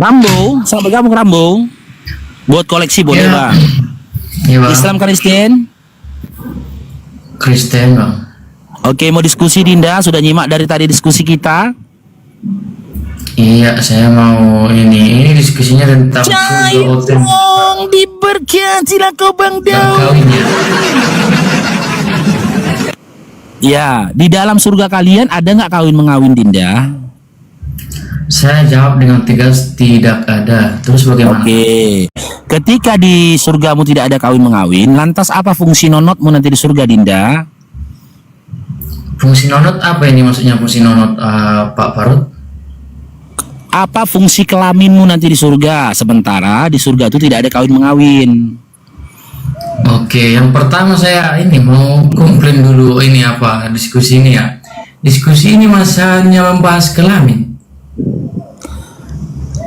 Rambo, selamat bergabung Rambo. Buat koleksi boleh bang. Iya bang. Islam Kristen. Kristen bang. Oke, mau diskusi Dinda? Sudah nyimak dari tadi diskusi kita? Iya, saya mau ini diskusinya tentang Jai dong, diberkatilah kau Bang Daud. Ya, di dalam surga kalian ada nggak kawin mengawin Dinda? Saya jawab dengan tegas tidak ada. Terus bagaimana? Oke, ketika di surgamu tidak ada kawin mengawin, lantas apa fungsi nonotmu nanti di surga Dinda? Fungsi nonot apa ini maksudnya fungsi nonot Pak Farud? Apa fungsi kelaminmu nanti di surga? Sementara di surga itu tidak ada kawin mengawin. Oke, yang pertama saya ini mau komplain dulu ini apa diskusi ini ya. Diskusi ini masanya membahas kelamin.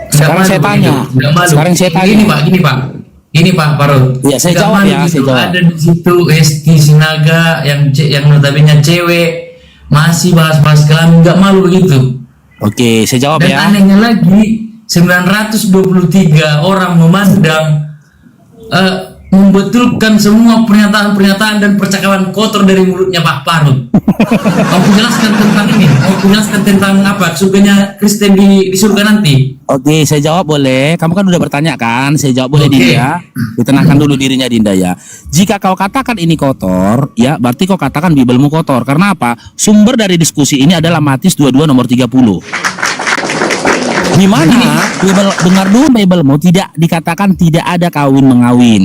Sekarang saya tanya. Sekarang saya tanya. Gini Pak Farud. Ya, saya jawab ya, saya jawab. Ada di situ Esti Sinaga yang notabene cewek masih bahas-bahas kelamin, nggak malu begitu. Oke, saya jawab Dan ya. anehnya lagi 923 orang memandang membetulkan semua pernyataan-pernyataan dan percakapan kotor dari mulutnya Pak Farud. Mau menjelaskan tentang ini, mau menjelaskan tentang apa surganya Kristen di surga nanti. Oke, saya jawab boleh. Kamu kan udah bertanya kan? Saya jawab boleh Dinda. Ditenangkan dulu dirinya Dinda ya. Jika kau katakan ini kotor, ya berarti kau katakan Bibelmu kotor. Karena apa? Sumber dari diskusi ini adalah Matius 22 nomor 30. Di mana dengar dulu Bibelmu tidak dikatakan tidak ada kawin mengawin.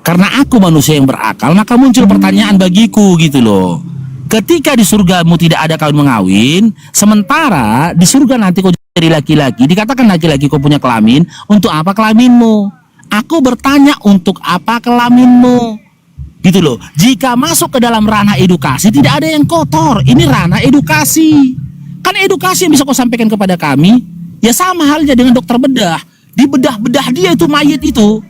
Karena aku manusia yang berakal, maka muncul pertanyaan bagiku gitu loh. Ketika di surgamu tidak ada kawin mengawin, sementara di surga nanti kau jadi laki-laki, dikatakan laki-laki kau punya kelamin, untuk apa kelaminmu? Aku bertanya untuk apa kelaminmu? Gitu loh. Jika masuk ke dalam ranah edukasi, tidak ada yang kotor. Ini ranah edukasi. Kan edukasi yang bisa kau sampaikan kepada kami, ya sama halnya dengan dokter bedah. Di bedah-bedah dia itu mayat itu.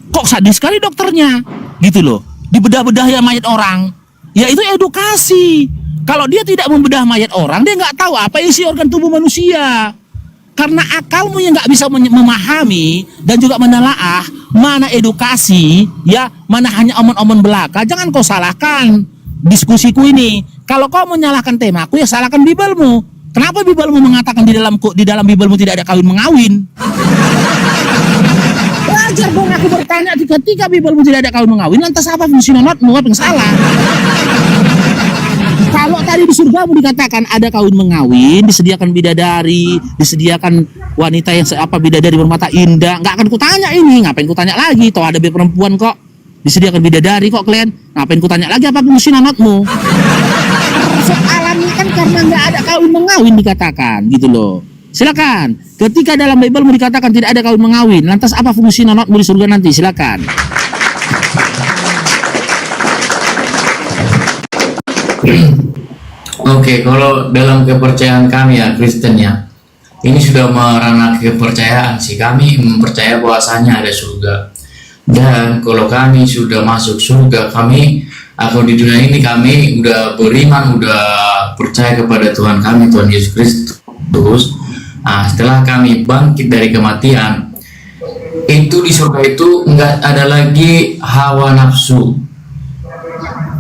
Kok sadis sekali dokternya, gitu loh. Dibedah-bedah ya mayat orang, ya itu edukasi. Kalau dia tidak membedah mayat orang, dia nggak tahu apa isi organ tubuh manusia. Karena akalmu yang nggak bisa memahami dan juga menelaah mana edukasi, ya mana hanya omon-omon belaka. Jangan kau salahkan diskusiku ini. Kalau kau menyalahkan temaku, ya salahkan Bibelmu. Kenapa Bibelmu mengatakan di dalam Bibelmu tidak ada kawin mengawin? Wajar dong aku bertanya ketika Bibelmu tidak ada kawin mengawin, lantas apa fungsi nonotmu? Apa yang salah? Kalau tadi di surgamu dikatakan ada kawin mengawin, disediakan bidadari, disediakan wanita yang bidadari bermata indah, nggak akan kutanya ini. Ngapain kutanya lagi? Toh ada perempuan kok disediakan bidadari kok kalian. Ngapain kutanya lagi apa fungsi nonotmu? Soalannya kan karena nggak ada kawin mengawin dikatakan, gitu loh. Silakan. Ketika dalam Bibelmu dikatakan tidak ada kawin mengawin, lantas apa fungsi nonotmu di surga nanti? Silakan. Oke, kalau dalam kepercayaan kami ya Kristen ya, ini sudah merana kepercayaan sih. Kami mempercaya bahwasanya ada surga. Dan kalau kami sudah masuk surga, kami atau di dunia ini kami udah beriman, udah percaya kepada Tuhan kami, Tuhan Yesus Kristus. Nah, setelah kami bangkit dari kematian, itu di surga itu nggak ada lagi hawa nafsu.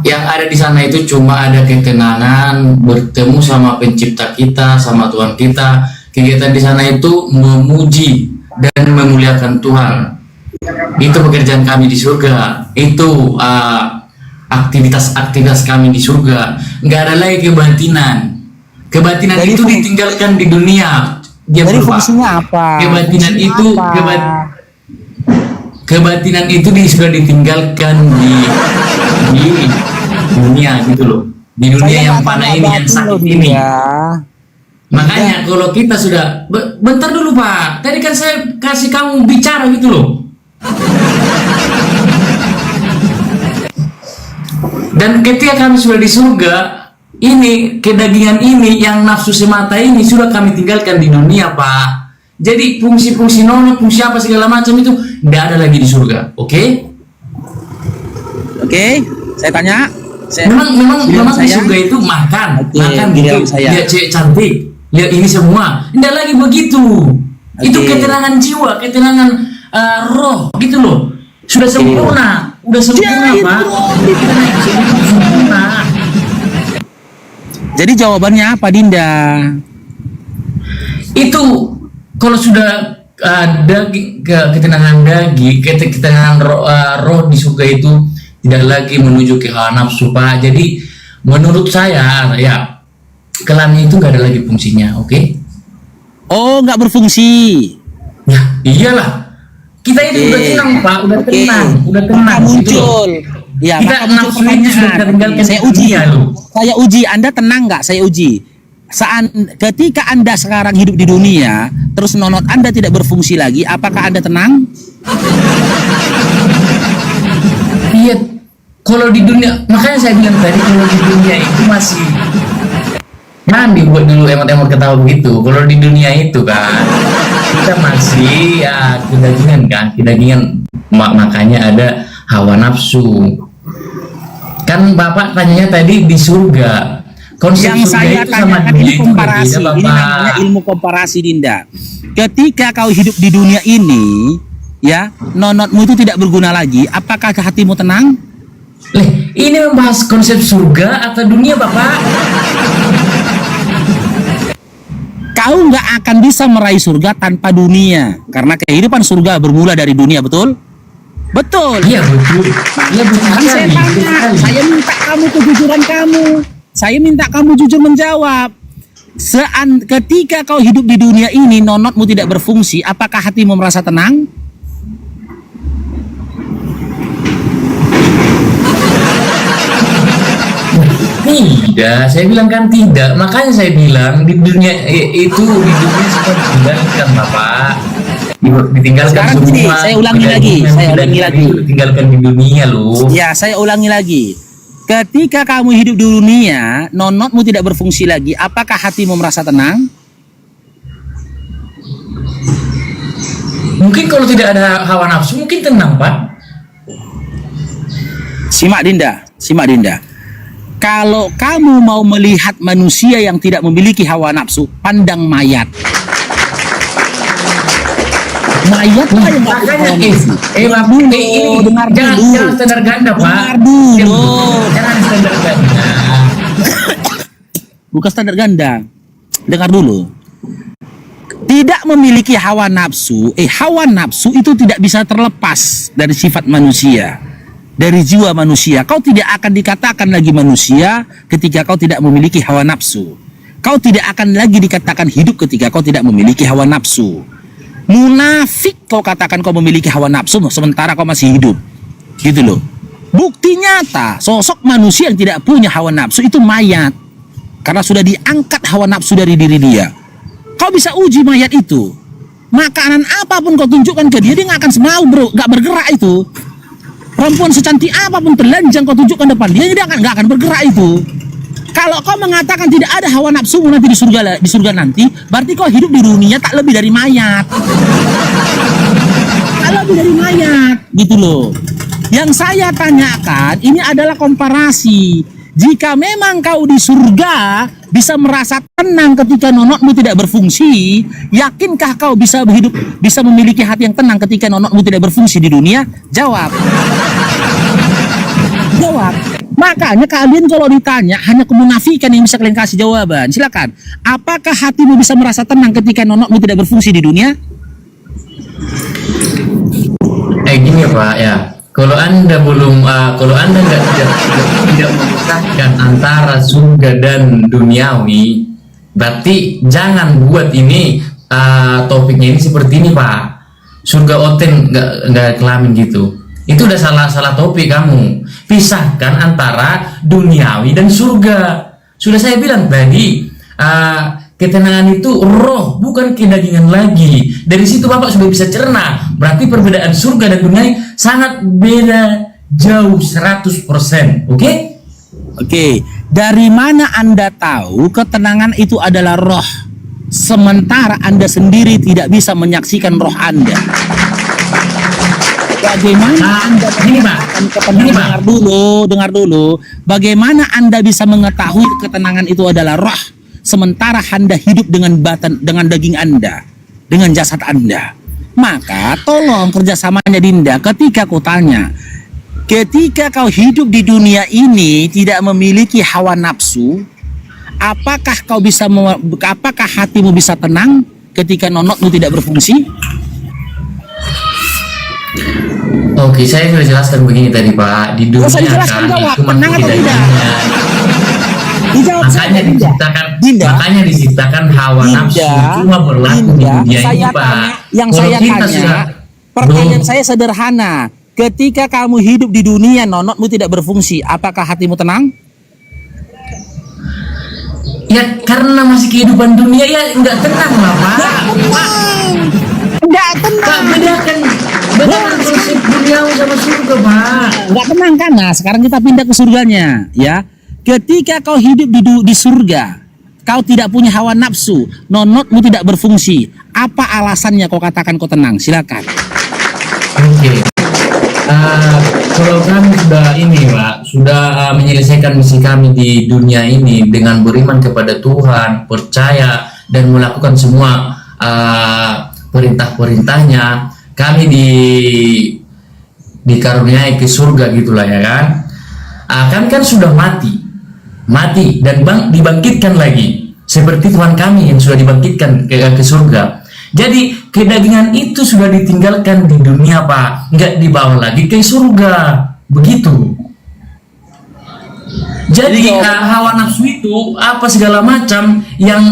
Yang ada di sana itu cuma ada ketenangan, bertemu sama pencipta kita, sama Tuhan kita. Kegiatan di sana itu memuji dan memuliakan Tuhan. Itu pekerjaan kami di surga. Itu aktivitas kami di surga. Nggak ada lagi kebatinan. Kebatinan itu ditinggalkan di dunia. Jadi fungsinya apa? Kebatinan itu kebatinan itu sudah ditinggalkan di dunia gitu loh. Di dunia yang fana ini, yang sakit ini. Makanya kalau kita sudah bentar dulu Pak. Tadi kan saya kasih kamu bicara gitu loh. Dan ketika kami sudah di surga, ini kedagingan ini yang nafsu semata ini sudah kami tinggalkan di dunia Pak. Jadi fungsi-fungsi nonot, fungsi apa segala macam itu tidak ada lagi di surga. Oke? Oke, saya tanya. Memang di surga itu makan gitu. Lihat cewek cantik, lihat ini semua. Tidak lagi begitu. Itu Oke. ketenangan jiwa, ketenangan roh gitu loh. Sudah sempurna, udah sempurna Jadi, Pak. bro, Sudah sempurna. Jadi jawabannya apa, Dinda? Itu kalau sudah ketenangan daging, ketenangan roh di surga itu tidak lagi menuju ke hawa nafsu Pak. Jadi menurut saya ya kelamin itu nggak ada lagi fungsinya, oke? Oh, nggak berfungsi. Ya iyalah, kita itu udah tenang Pak, udah Oke. tenang Maka gitu loh. muncul. Ya, Kita maka muncul nafsu itu sudah kita tinggalkan pertanyaan. Saya di uji. dunia, loh. Saya uji. Anda tenang nggak? Saya uji. Ketika Anda sekarang hidup di dunia, terus nonot Anda tidak berfungsi lagi, apakah Anda tenang? Iya, kalau di dunia, makanya saya bilang tadi kalau di dunia itu masih dibuat dulu emot-emot ketawa begitu. Kalau di dunia itu kan kita masih ya kedagingan makanya ada hawa nafsu. Kan Bapak tanyanya tadi di surga. Konsep Yang surga saya itu sama tanyakan dunia ini itu komparasi. berbeda, Ini Bapak. namanya ilmu komparasi, Dinda. Ketika kau hidup di dunia ini, ya, nonotmu itu tidak berguna lagi, apakah hatimu tenang? Ini membahas konsep surga atau dunia, Bapak? Kau nggak akan bisa meraih surga tanpa dunia, karena kehidupan surga bermula dari dunia, betul? Betul. Iya betul. Iya betul Kan saya sekali. Betul tanya, sekali. saya minta kamu kejujuran kamu. Saya minta kamu jujur menjawab. Ketika kau hidup di dunia ini, nonotmu tidak berfungsi, apakah hatimu merasa tenang? Tidak, saya bilang kan tidak. Makanya saya bilang di dunia itu di dunia semua ditinggalkan, Bapak. Ditinggalkan Sekarang semua. gini, saya ulangi lagi, Ditinggalkan di dunia loh. Ya, saya ulangi lagi. Ketika kamu hidup di dunia, nonotmu tidak berfungsi lagi, apakah hatimu merasa tenang? Mungkin kalau tidak ada hawa nafsu mungkin tenang, Pak. Simak Dinda, simak Dinda. Kalau kamu mau melihat manusia yang tidak memiliki hawa nafsu, pandang mayat. Mayat lah yang nggak punya hawa nafsu. Dengar dulu, dengar jangan dulu. standar ganda, Pak. Dengar dulu. Jangan standar ganda. Bukan standar ganda. Dengar dulu. Tidak memiliki hawa nafsu, hawa nafsu itu tidak bisa terlepas dari sifat manusia, dari jiwa manusia. Kau tidak akan dikatakan lagi manusia ketika kau tidak memiliki hawa nafsu. Kau tidak akan lagi dikatakan hidup ketika kau tidak memiliki hawa nafsu. Munafik kau katakan kau memiliki hawa nafsu sementara kau masih hidup. Gitu loh. Bukti nyata, sosok manusia yang tidak punya hawa nafsu itu mayat. Karena sudah diangkat hawa nafsu dari diri dia. Kau bisa uji mayat itu. Makanan apapun kau tunjukkan ke dia, dia nggak akan semau, bro, nggak bergerak itu. Perempuan secantik apapun telanjang kau tunjukkan depan dia, dia nggak akan bergerak itu. Kalau kau mengatakan tidak ada hawa nafsu nanti di surga nanti, berarti kau hidup di dunia tak lebih dari mayat. Tak lebih dari mayat, gitu loh. Yang saya tanyakan ini adalah komparasi. Jika memang kau di surga bisa merasa tenang ketika nonotmu tidak berfungsi, yakinkah kau bisa hidup, bisa memiliki hati yang tenang ketika nonotmu tidak berfungsi di dunia? Jawab. Jawab. Makanya kalian kalau ditanya hanya kemunafikan yang bisa kalian kasih jawaban. Silakan. Apakah hatimu bisa merasa tenang ketika nonotmu tidak berfungsi di dunia? Gini ya Pak ya. Kalau anda belum, kalau anda tidak memisahkan antara surga dan duniawi, berarti jangan buat ini topiknya ini seperti ini Pak. Surga oten nggak kelamin gitu. Itu udah salah topik kamu. Pisahkan antara duniawi dan surga. Sudah saya bilang tadi, ketenangan itu roh, bukan kedagingan lagi. Dari situ Bapak sudah bisa cerna. Berarti perbedaan surga dan dunia sangat beda jauh 100%. Oke? Oke. Dari mana Anda tahu ketenangan itu adalah roh? Sementara Anda sendiri tidak bisa menyaksikan roh Anda. Bagaimana Anda gini Pak, dengar dulu. Bagaimana Anda bisa mengetahui ketenangan itu adalah roh sementara Anda hidup dengan daging Anda? dengan jasad Anda. Maka tolong kerjasamanya Dinda ketika kau tanya, ketika kau hidup di dunia ini tidak memiliki hawa nafsu, apakah apakah hatimu bisa tenang ketika nonotmu tidak berfungsi? Oke, saya sudah jelaskan begini tadi Pak. Di dunia Saya jelaskan, jawab, cuma tenang atau tidak tidak? dunia. Dijawab Makanya Dinda. diciptakan, Dinda. makanya diciptakan hawa Dinda, nafsu cuma berlaku di Dinda, dunia saya ini Pak. tanya, yang Kalau saya kita tanya, sudah pertanyaan belum- saya sederhana. Ketika kamu hidup di dunia, nonotmu tidak berfungsi, apakah hatimu tenang? Ya karena masih kehidupan dunia ya nggak tenang lah Pak. Enggak Pak, tenang. bedakan konsep duniawi sama surga Pak. Enggak tenang kan? Nah, sekarang kita pindah ke surganya, ya. Ketika kau hidup di surga, kau tidak punya hawa nafsu, nonotmu tidak berfungsi. Apa alasannya kau katakan kau tenang? Silakan. Oke. Kalau kami sudah ini Pak, sudah menyelesaikan misi kami di dunia ini dengan beriman kepada Tuhan, percaya dan melakukan semua perintah-perintahnya, kami dikaruniai ke surga gitulah ya kan. Kami kan sudah mati dan dibangkitkan lagi seperti Tuhan kami yang sudah dibangkitkan ke surga. Jadi kedagingan itu sudah ditinggalkan di dunia Pak, nggak dibawa lagi ke surga, begitu. Jadi hawa nafsu itu apa segala macam yang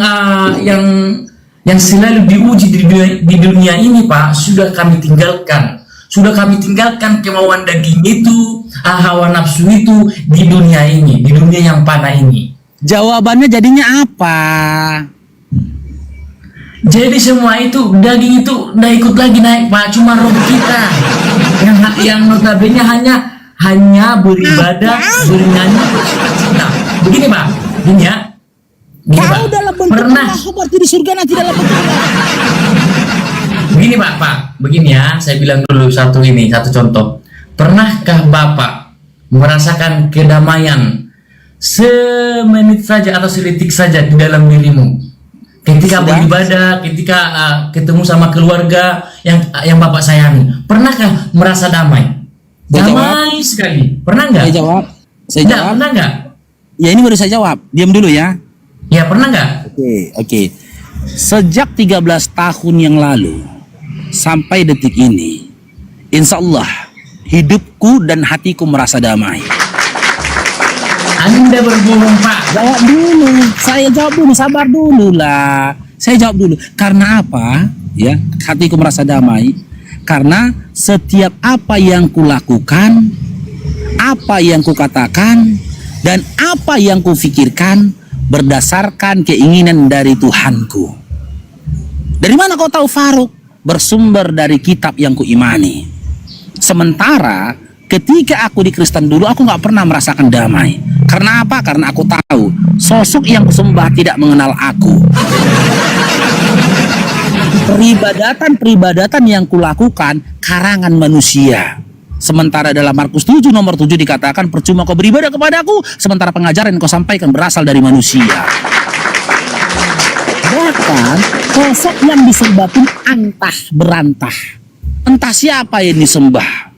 selalu diuji di dunia ini Pak, sudah kami tinggalkan. Sudah kami tinggalkan kemauan daging itu, hawa nafsu itu di dunia ini, di dunia yang panah ini. Jawabannya jadinya apa? Jadi semua itu daging itu udah ikut lagi naik Pak, cuma roh kita yang notabene hanya beribadah, bernyanyi, bersuka-cita. Begini Pak, gini ya. Gini, Pak. Kau dalam bentuk Pernah Allah berarti di surga nanti dalam bentuk Allah. begini Pak, begini ya, saya bilang dulu satu contoh. Pernahkah Bapak merasakan kedamaian semenit saja atau sedetik saja di dalam dirimu? Ketika Sudah. beribadah, ketika ketemu sama keluarga yang Bapak sayangi, pernahkah merasa damai? Saya Damai sekali. Pernah nggak? Saya jawab. Saya Nggak, jawab. pernah nggak? Ya ini baru saya jawab. Diam dulu ya. Ya pernah nggak? Oke. Sejak 13 tahun yang lalu sampai detik ini, insya Allah hidupku dan hatiku merasa damai. Anda berbohong Pak. Jawab dulu. Saya jawab dulu. Sabar dulu lah. Saya jawab dulu. Karena apa? Ya, hatiku merasa damai. Karena setiap apa yang kulakukan, apa yang kukatakan, dan apa yang kufikirkan berdasarkan keinginan dari Tuhanku. Dari mana kau tahu Faruk? Bersumber dari kitab yang kuimani. Sementara ketika aku di Kristen dulu, aku nggak pernah merasakan damai. Karena apa? Karena aku tahu sosok yang kusembah tidak mengenal aku. Peribadatan yang kulakukan karangan manusia. Sementara dalam Markus 7 nomor 7 dikatakan, percuma kau beribadah kepadaku, sementara pengajaran yang kau sampaikan berasal dari manusia. Bahkan sosok yang disembah pun antah berantah. Entah siapa yang disembah.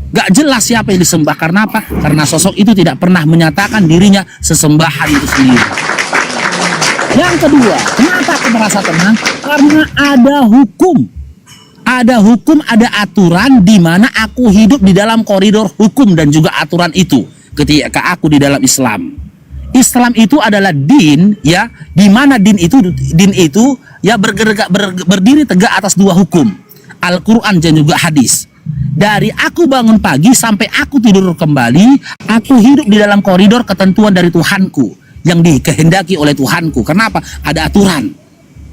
Gak jelas siapa yang disembah. Karena apa? Karena sosok itu tidak pernah menyatakan dirinya sesembahan itu sendiri. Yang kedua, kenapa aku merasa tenang? Karena ada hukum. Ada hukum, ada aturan di mana aku hidup di dalam koridor hukum dan juga aturan itu. Ketika aku di dalam Islam. Islam itu adalah din, ya, di mana din itu ya berdiri tegak atas dua hukum. Al-Quran dan juga hadis. Dari aku bangun pagi sampai aku tidur kembali, aku hidup di dalam koridor ketentuan dari Tuhanku yang dikehendaki oleh Tuhanku. Kenapa? Ada aturan.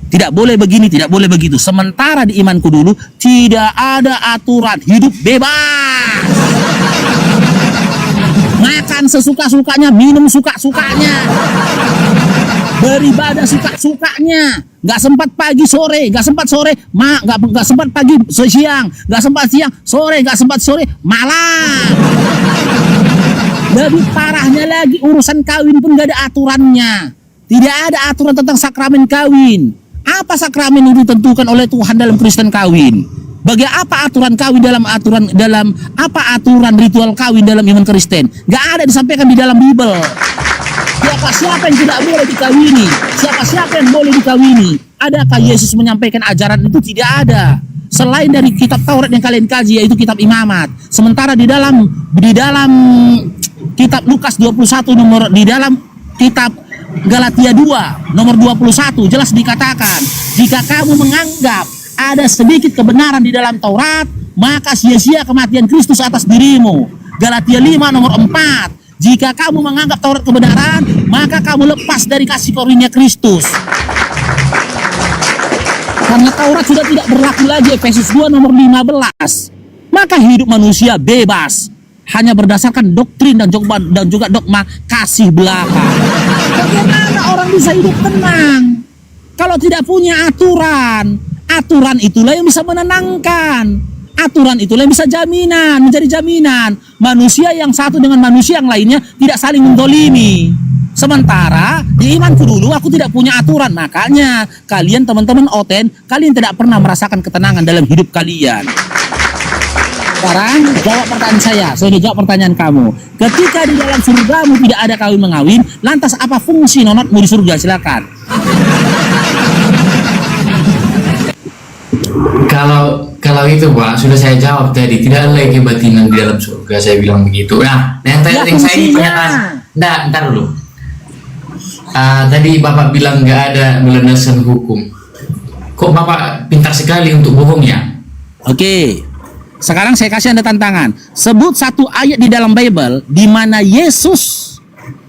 Tidak boleh begini, tidak boleh begitu. Sementara di imanku dulu tidak ada aturan, hidup bebas. Makan sesuka-sukanya, minum suka-sukanya, beribadah suka-sukanya. Nggak sempat pagi sore, nggak sempat sore, nggak sempat pagi siang, nggak sempat siang sore, nggak sempat sore malam. Lebih parahnya lagi urusan kawin pun nggak ada aturannya. Tidak ada aturan tentang sakramen kawin. Apa sakramen itu ditentukan oleh Tuhan dalam Kristen kawin? Apa aturan kawin apa aturan ritual kawin dalam iman Kristen? Gak ada disampaikan di dalam Bible. Siapa yang tidak boleh dikawini? Siapa yang boleh dikawini? Adakah Yesus menyampaikan ajaran itu? Tidak ada. Selain dari kitab Taurat yang kalian kaji, yaitu kitab Imamat. Sementara di dalam kitab Lukas 21 di dalam kitab Galatia 2 nomor 21 jelas dikatakan, jika kamu menganggap ada sedikit kebenaran di dalam Taurat, maka sia-sia kematian Kristus atas dirimu. Galatia 5 nomor 4, jika kamu menganggap Taurat kebenaran, maka kamu lepas dari kasih karunia Kristus. Karena Taurat sudah tidak berlaku lagi, Efesus 2 nomor 15. Maka hidup manusia bebas hanya berdasarkan doktrin dan juga dogma kasih belaka. Bagaimana orang bisa hidup tenang kalau tidak punya aturan? Aturan itulah yang bisa menenangkan. Aturan itulah yang bisa menjadi jaminan. Manusia yang satu dengan manusia yang lainnya tidak saling mendolimi. Sementara di imanku dulu aku tidak punya aturan. Makanya kalian teman-teman Oten, kalian tidak pernah merasakan ketenangan dalam hidup kalian. Sekarang jawab pertanyaan saya sudah jawab pertanyaan kamu. Ketika di dalam surgamu tidak ada kawin mengawin, lantas apa fungsi nonotmu di surga? Silakan. Kalau itu Pak, sudah saya jawab tadi, tidak ada lagi kebatinan di dalam surga, saya bilang begitu. Nah, yang saya ini pernyataan. Ntar dulu. Tadi Bapak bilang nggak ada melandasan hukum. Kok Bapak pintar sekali untuk bohong ya? Oke. Sekarang saya kasih Anda tantangan. Sebut satu ayat di dalam Bible di mana Yesus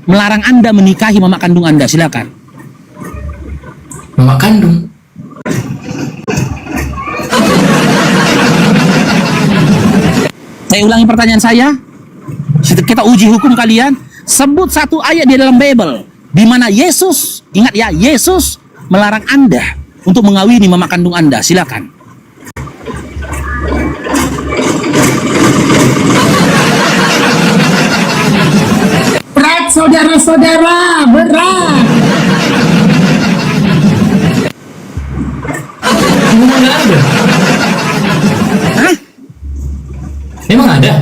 melarang Anda menikahi mama kandung Anda. Silakan. Mama kandung? Saya ulangi pertanyaan saya. Kita uji hukum kalian. Sebut satu ayat di dalam Bible di mana Yesus, ingat ya, Yesus melarang Anda untuk mengawini mama kandung Anda. Silakan. Berat saudara-saudara, berat. Memang nggak ada. Hah? Memang ada.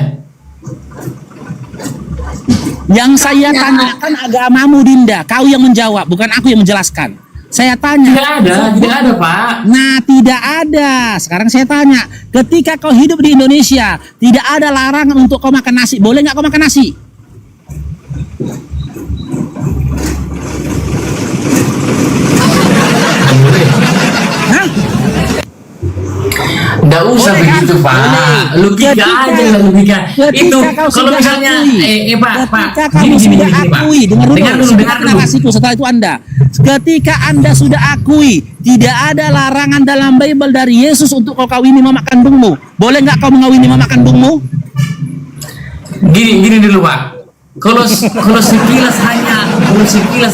Yang saya tanyakan agamamu, Dinda. Kau yang menjawab, bukan aku yang menjelaskan. Saya tanya. Tidak ada Pak. Nah, tidak ada. Sekarang saya tanya, ketika kau hidup di Indonesia, tidak ada larangan untuk kau makan nasi. Boleh nggak kau makan nasi? Boleh. Hah? Nggak usah Boleh, begitu kan? Pak. Boleh. Logika aja lah, logika. Itu kalau misalnya Pak, kamu sudah Pak. akui, dengar dulu Dengar dulu. narasiku, setelah itu Anda. Ketika Anda sudah akui tidak ada larangan dalam Bible dari Yesus untuk kau kawini mama kandungmu, boleh nggak kau mengawini mama kandungmu? Gini dulu Pak. Kalau sekilas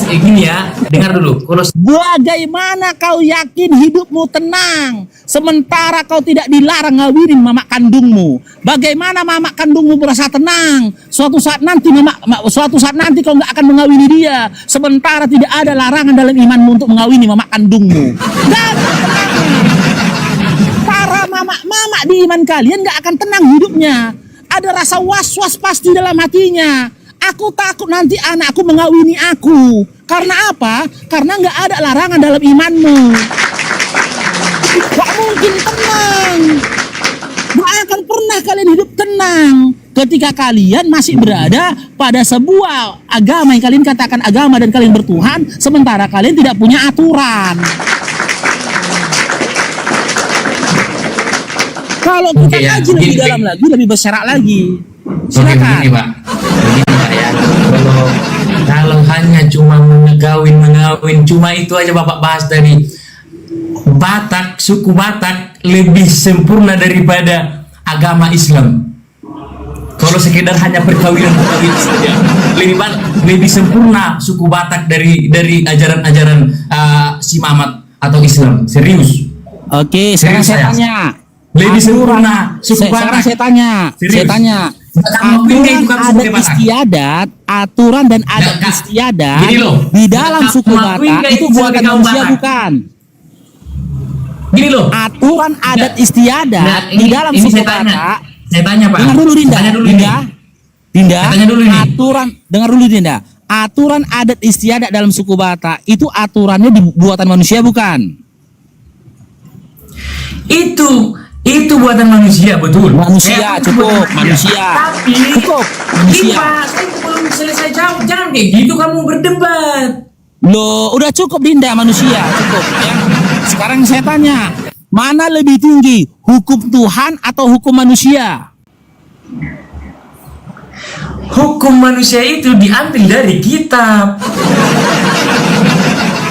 gini ya, dengar dulu. Bagaimana kau yakin hidupmu tenang sementara kau tidak dilarang ngawinin mama kandungmu? Bagaimana mama kandungmu merasa tenang suatu saat nanti kau nggak akan mengawini dia sementara tidak ada larangan dalam imanmu untuk mengawini mama kandungmu? Nggak akan tenang. Para mama di iman kalian nggak akan tenang hidupnya. Ada rasa was-was pasti dalam hatinya. Aku takut nanti anakku mengawini aku. Karena apa? Karena nggak ada larangan dalam imanmu. Gak mungkin tenang. Gak akan pernah kalian hidup tenang ketika kalian masih berada pada sebuah agama yang kalian katakan agama dan kalian bertuhan, sementara kalian tidak punya aturan. Kalau kita kaji lebih dalam lagi, lebih berserak lagi. Silakan. Begini Pak ya. Kalau hanya cuma mengawin, cuma itu aja Bapak bahas tadi. Suku Batak lebih sempurna daripada agama Islam. Kalau sekedar hanya perkawinan saja, lebih sempurna suku Batak dari ajaran-ajaran si Mamat atau Islam. Serius. Oke, sekarang saya tanya. Lebih sempurna suku Batak. Sekarang saya tanya. Aturan dan adat istiadat di dalam suku Batak itu buatan manusia bukan? Gini loh. aturan adat istiadat Nah, di dalam ini suku saya tanya. Batak. Saya tanya, Pak. Dengar dulu Dinda. Saya tanya dulu Dinda. ini. Dinda. Saya tanya dulu ini. Aturan, dengar dulu Dinda. Aturan adat istiadat dalam suku Batak itu aturannya buatan manusia bukan? Itu buatan manusia, betul. Manusia, Saya akui cukup, buatan manusia. Tapi Cukup, manusia. Ini, Pak, saya belum selesai jawab. Jangan kayak gitu kamu berdebat. Loh, udah cukup Dinda, manusia, cukup ya. Sekarang saya tanya, mana lebih tinggi, hukum Tuhan atau hukum manusia? Hukum manusia itu diambil dari kitab.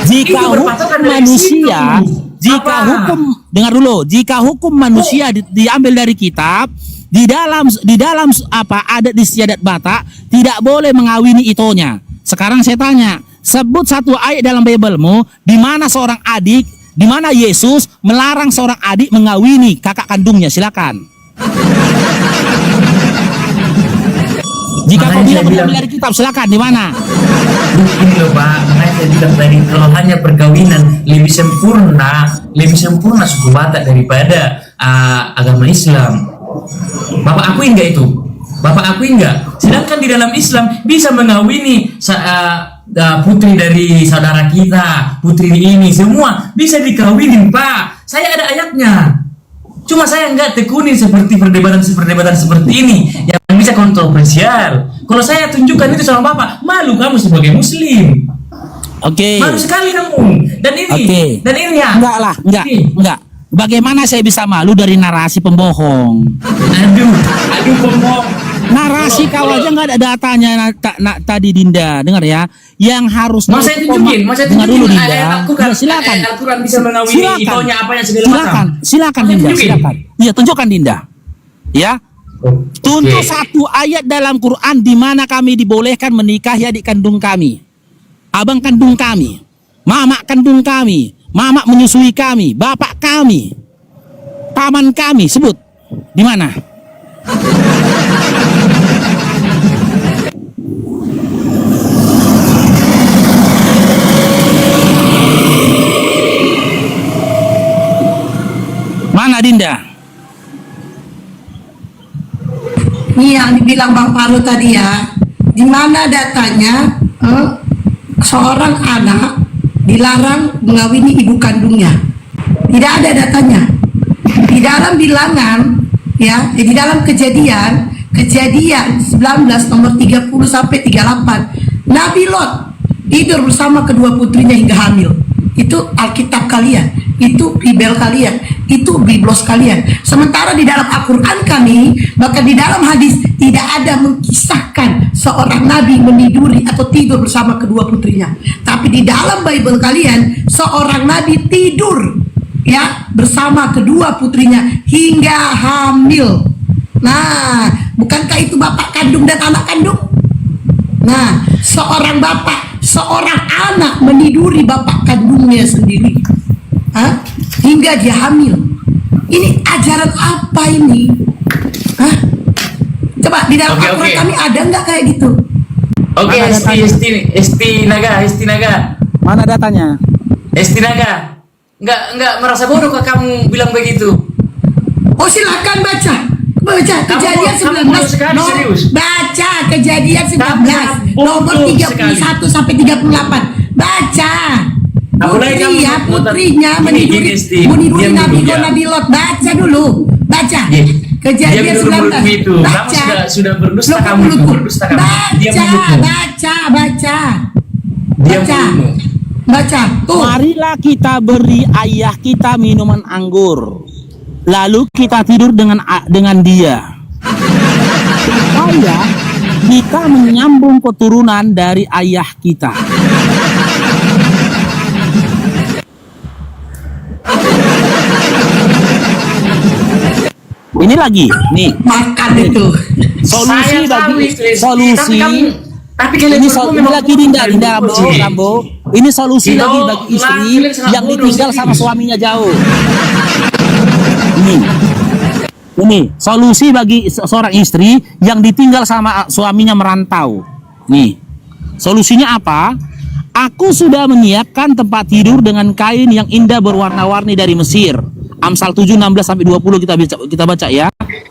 Jika Itu hukum berpatokan dari manusia, situ. jika Apa? hukum, dengar dulu, jika hukum manusia diambil dari kitab, di dalam apa adat istiadat Batak tidak boleh mengawini itonya. Sekarang saya tanya, sebut satu ayat dalam Biblemu di mana seorang adik, di mana Yesus melarang seorang adik mengawini kakak kandungnya. Silakan. Jika Makanya kau bilang saya bilang- mengambil dari kitab, silakan. Di mana? Ini loh, Pak, makanya saya bilang tadi kalau hanya perkawinan lebih sempurna suku Batak daripada agama Islam. Bapak akui enggak itu? Bapak akui enggak? Sedangkan di dalam Islam bisa mengawini putri dari saudara kita, putri ini semua bisa dikawinin, Pak. Saya ada ayatnya. Cuma saya enggak tekuni seperti perdebatan seperti ini yang bisa kontroversial. Kalau saya tunjukkan itu sama Bapak, malu kamu sebagai Muslim. Oke. Malu sekali kamu. Dan ini, Oke. dan ini ya. Enggak lah, Ini. enggak. Bagaimana saya bisa malu dari narasi pembohong? Aduh pembohong. Narasi kau aja nggak ada datanya tadi Dinda, dengar ya. Yang harus Mau saya tunjukin, dengar dulu Dinda. Al-Quran, Ya, silakan. Al-Quran bisa mengawini Silakan. itonya apa yang segala Silakan, macam. silakan Mau saya Dinda, tunjukin? silakan. Iya, tunjukkan Dinda. Ya. Tunjuk satu ayat dalam Quran di mana kami dibolehkan menikahi adik kandung kami, abang kandung kami, mama kandung kami, mama menyusui kami, bapak kami, paman kami, sebut di mana? Mana Dinda? Ini yang dibilang Bang Paru tadi ya, di mana datanya seorang anak dilarang mengawini ibu kandungnya? Tidak ada datanya. Di dalam bilangan ya, di dalam kejadian 19 nomor 30 sampai 38, Nabi Lot tidur bersama kedua putrinya hingga hamil. Itu Alkitab kalian, itu Bibel kalian, itu Biblos kalian. Sementara di dalam Al-Quran kami, bahkan di dalam hadis tidak ada mengkisahkan seorang nabi meniduri atau tidur bersama kedua putrinya. Tapi di dalam Bible kalian, seorang nabi tidur ya bersama kedua putrinya hingga hamil. Nah, bukankah itu bapak kandung dan anak kandung? Nah, seorang bapak, seorang anak meniduri bapak kandungnya sendiri, hingga dia hamil. Ini ajaran apa ini? Coba di dalam Al-Quran kami ada nggak kayak gitu? Oke, Esti Naga. Mana datanya? Esti Naga. Enggak merasa bodoh kah kamu bilang begitu? Oh, silakan baca. Kejadian kamu bodoh sekali, serius. Baca kejadian 19 nomor 31 sampai 38. Baca. Putrinya meniduri Nabi Lot. Baca dulu. Baca. Kejadian 19. Baca. Kamu sudah berdusta kamu. Baca. Tuh. Marilah kita beri ayah kita minuman anggur, lalu kita tidur dengan dia, supaya kita menyambung keturunan dari ayah kita. Ini lagi, nih Makan itu. solusi. Tapi Ini lagi Dinda Rambo. Ini solusi lagi bagi istri yang ditinggal sama suaminya jauh. Ini solusi bagi seorang istri yang ditinggal sama suaminya merantau. Nih, solusinya apa? Aku sudah menyiapkan tempat tidur dengan kain yang indah berwarna-warni dari Mesir. Amsal 7 16 sampai 20 kita baca ya.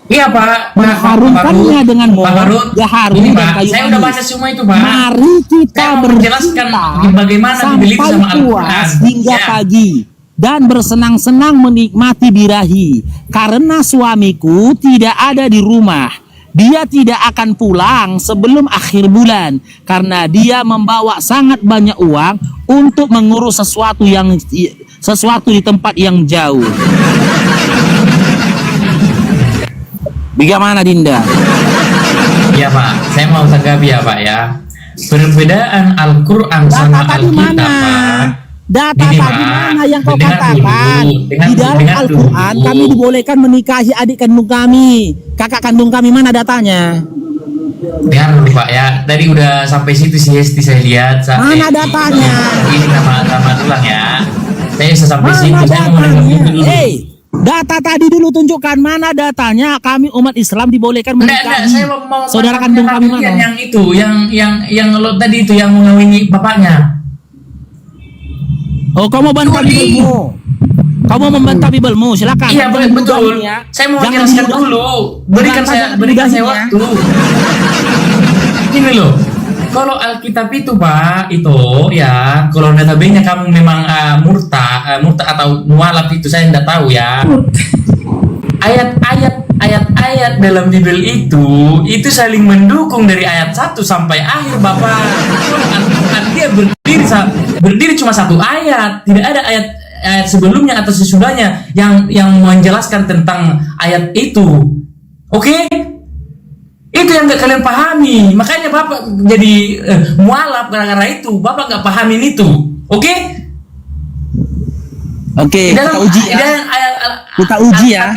Iya Pak. Mengharumkannya dengan Pak Harun, gaharu ini dan Pak, kayu saya udah manis. baca semua itu Pak. Mari kita Saya mau menjelaskan bercinta bagaimana dibeli sampai sama Al-Quran. puas hingga Ya. pagi dan bersenang-senang menikmati birahi karena suamiku tidak ada di rumah. Dia tidak akan pulang sebelum akhir bulan karena dia membawa sangat banyak uang untuk mengurus sesuatu di tempat yang jauh. Bagaimana Dinda? Iya Pak, saya mau tanggapi ya Pak ya. Perbedaan Al-Quran sama Data tadi Alkitab mana? Pak. Data Ini, tadi Pak, mana yang kau dengar katakan? dulu, Di dalam dengar Al-Quran dulu. kami dibolehkan menikahi adik kandung kami. Kakak kandung kami mana datanya? Dengar dulu Pak ya. Tadi udah sampai situ sih Hesti saya lihat. Mana datanya? Ini sama tulang ya. Saya bisa sampai Mana situ. Saya mau datanya? dengar dulu. Hei, data tadi dulu tunjukkan mana datanya. Kami umat Islam dibolehkan Enggak, menikahi saya mau saudara kandung kami mana? yang itu, yang lo tadi itu yang mengawini bapaknya. Oh, kau mau bantah Bibelmu? Kau mau membantah Bibelmu? Silakan. Iya Jangan betul. diludahi ya. Saya mau Jangan jelaskan diludahi. dulu. Berikan Jangan saya diludahi ya. waktu. Ini loh. Kalau Alkitab itu Pak, itu ya, kalau notabene kamu memang murtad atau mualaf itu saya tidak tahu ya. Ayat-ayat dalam Bible itu saling mendukung dari ayat 1 sampai akhir Bapak. Al-Quran dia berdiri cuma satu ayat, tidak ada ayat sebelumnya atau sesudahnya yang menjelaskan tentang ayat itu. Oke? Itu yang gak kalian pahami. Makanya Bapak jadi mualaf gara-gara itu. Bapak gak pahamin itu. Oke? Oke, kita uji ya. Kita uji ya.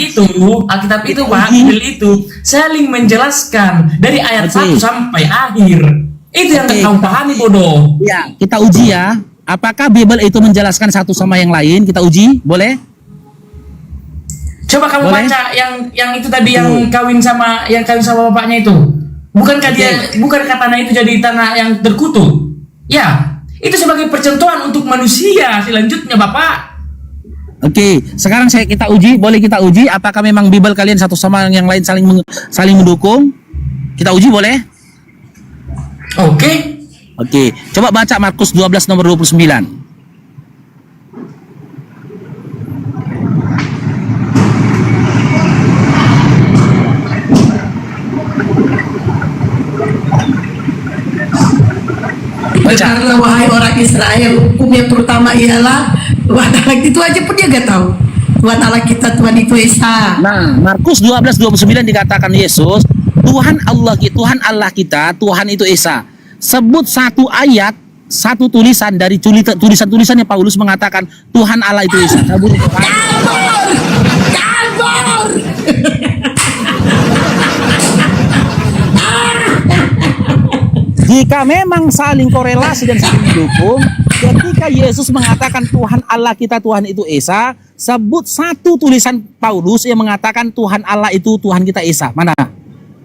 Alkitab itu Kita Pak, uji. Bible itu saling menjelaskan dari ayat Oke. 1 sampai akhir. Itu yang Oke. gak kamu pahami bodoh. Ya, kita uji ya. Apakah Bible itu menjelaskan satu sama yang lain? Kita uji, boleh? Coba kamu Boleh? baca yang itu tadi yang kawin sama bapaknya itu. Bukankah bukan tanah itu jadi tanah yang terkutuk? Ya, itu sebagai percontohan untuk manusia selanjutnya Bapak. Oke, sekarang kita uji, boleh kita uji apakah memang Bible kalian satu sama yang lain saling mendukung? Kita uji boleh? Oke. Oke, coba baca Markus 12 nomor 29. Baca. Karena wahai orang Israel, hukum yang pertama ialah Tuhan Allah itu aja pun dia gak tahu. Tuhan Allah kita, Tuhan itu Esa. Nah, Markus 12:29 dikatakan Yesus, Tuhan Allah kita, Tuhan itu Esa. Sebut satu ayat, satu tulisan dari tulisan-tulisannya Paulus mengatakan Tuhan Allah itu Esa. Kabur itu kan? Kabur! Jika memang saling korelasi dan saling mendukung, ketika Yesus mengatakan Tuhan Allah kita, Tuhan itu Esa, sebut satu tulisan Paulus yang mengatakan Tuhan Allah itu Tuhan kita Esa. Mana?